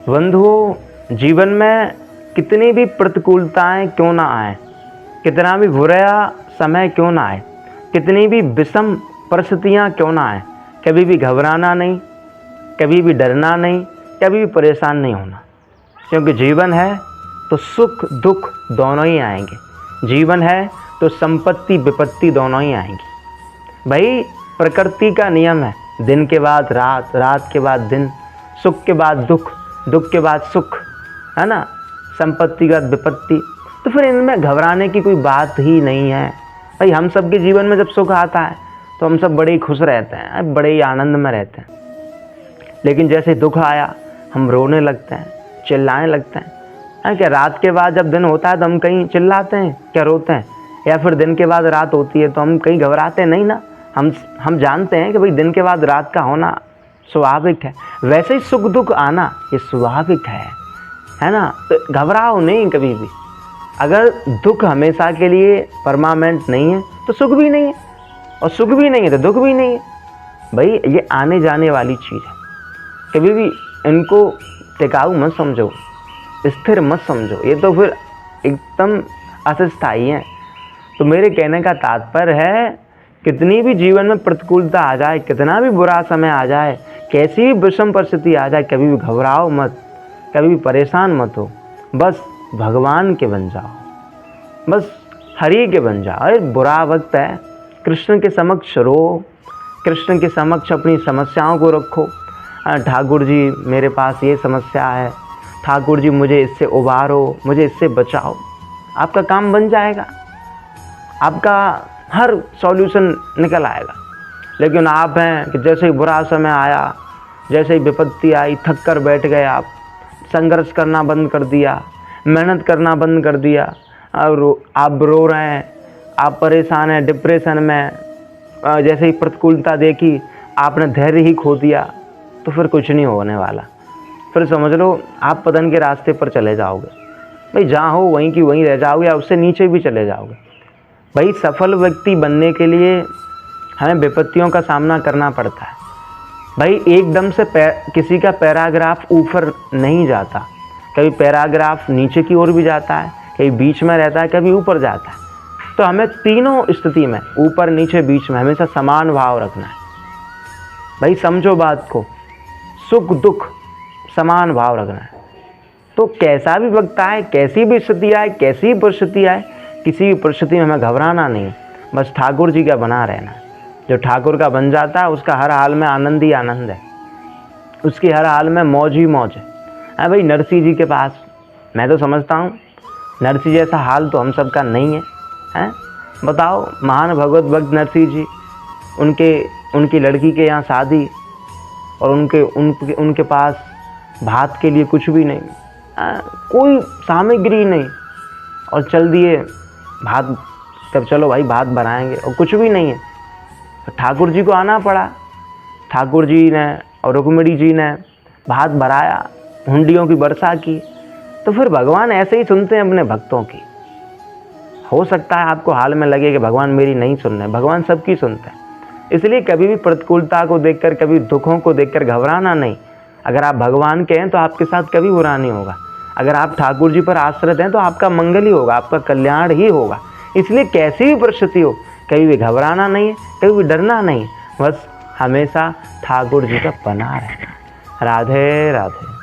बंधुओं, जीवन में कितनी भी प्रतिकूलताएं क्यों ना आए, कितना भी बुरा समय क्यों ना आए, कितनी भी विषम परिस्थितियां क्यों ना आए, कभी भी घबराना नहीं, कभी भी डरना नहीं, कभी भी परेशान नहीं होना। क्योंकि जीवन है तो सुख दुख दोनों ही आएंगे। जीवन है तो संपत्ति विपत्ति दोनों ही आएंगी। भाई, प्रकृति का नियम है, दिन के बाद रात, रात के बाद दिन, सुख के बाद दुख, दुख के बाद सुख, है ना, संपत्ति के बाद विपत्ति। तो फिर इनमें घबराने की कोई बात ही नहीं है। भाई, हम सब के जीवन में जब सुख आता है तो हम सब बड़े ही खुश रहते हैं, बड़े ही आनंद में रहते हैं। लेकिन जैसे दुख आया हम रोने लगते हैं, चिल्लाने लगते हैं। क्या रात के बाद जब दिन होता है तो हम कहीं चिल्लाते हैं, क्या रोते हैं? या फिर दिन के बाद रात होती है तो हम कहीं घबराते नहीं ना। हम जानते हैं कि भाई दिन के बाद रात का होना स्वाभाविक है। वैसे ही सुख दुख आना ये स्वाभाविक है ना। तो घबराओ नहीं कभी भी। अगर दुख हमेशा के लिए परमानेंट नहीं है तो सुख भी नहीं है, और सुख भी नहीं है तो दुख भी नहीं है। भाई, ये आने जाने वाली चीज़ है। कभी भी इनको टिकाऊ मत समझो, स्थिर मत समझो, ये तो फिर एकदम अस्थायी है। तो मेरे कहने का तात्पर्य है, कितनी भी जीवन में प्रतिकूलता आ जाए, कितना भी बुरा समय आ जाए, कैसी भी विषम परिस्थिति आ जाए, कभी भी घबराओ मत, कभी भी परेशान मत हो। बस भगवान के बन जाओ, बस हरि के बन जाओ। अरे बुरा वक्त है, कृष्ण के समक्ष रो, कृष्ण के समक्ष अपनी समस्याओं को रखो। ठाकुर जी, मेरे पास ये समस्या है, ठाकुर जी मुझे इससे उबारो, मुझे इससे बचाओ। आपका काम बन जाएगा, आपका हर सॉल्यूशन निकल आएगा। लेकिन आप हैं कि जैसे ही बुरा समय आया, जैसे ही विपत्ति आई, थक कर बैठ गए, आप संघर्ष करना बंद कर दिया, मेहनत करना बंद कर दिया, और आप रो रहे हैं, आप परेशान हैं, डिप्रेशन में। जैसे ही प्रतिकूलता देखी आपने धैर्य ही खो दिया, तो फिर कुछ नहीं होने वाला। फिर समझ लो आप पतन के रास्ते पर चले जाओगे। भाई, जहाँ हो वहीं की वहीं रह जाओगे, या उससे नीचे भी चले जाओगे। भाई, सफल व्यक्ति बनने के लिए हमें विपत्तियों का सामना करना पड़ता है। भाई, एकदम से किसी का पैराग्राफ ऊपर नहीं जाता, कभी पैराग्राफ नीचे की ओर भी जाता है, कभी बीच में रहता है, कभी ऊपर जाता है। तो हमें तीनों स्थिति में, ऊपर नीचे बीच में, हमेशा समान भाव रखना है। भाई, समझो बात को, सुख दुख समान भाव रखना है। तो कैसा भी वक्त आए, कैसी भी स्थिति आए, कैसी भी परिस्थिति आए, किसी भी परिस्थिति में हमें घबराना नहीं, बस ठाकुर जी का बना रहना। जो ठाकुर का बन जाता है उसका हर हाल में आनंद ही आनंद है, उसकी हर हाल में मौज ही मौज है। भाई, नरसिंह जी के पास, मैं तो समझता हूँ नरसिंह जैसा हाल तो हम सबका नहीं है। बताओ, महान भगवत भक्त नरसिंह जी, उनकी लड़की के यहाँ शादी, और उनके पास भात के लिए कुछ भी नहीं, कोई सामग्री नहीं, और चल दिए भात, तब चलो भाई भात बनाएंगे, और कुछ भी नहीं है। तो ठाकुर जी को आना पड़ा। ठाकुर जी ने और रुक्मिणी जी ने भात भराया, हुंडियों की वर्षा की। तो फिर भगवान ऐसे ही सुनते हैं अपने भक्तों की। हो सकता है आपको हाल में लगे कि भगवान मेरी नहीं सुन रहे, भगवान सबकी सुनते हैं। इसलिए कभी भी प्रतिकूलता को देखकर, कभी दुखों को देखकर घबराना नहीं। अगर आप भगवान के हैं तो आपके साथ कभी बुरा नहीं होगा। अगर आप ठाकुर जी पर आश्रित हैं तो आपका मंगल ही होगा, आपका कल्याण ही होगा। इसलिए कैसी भी परिस्थिति हो, कभी भी घबराना नहीं है, कभी भी डरना नहीं, बस हमेशा ठाकुर जी का बना रहना। राधे राधे।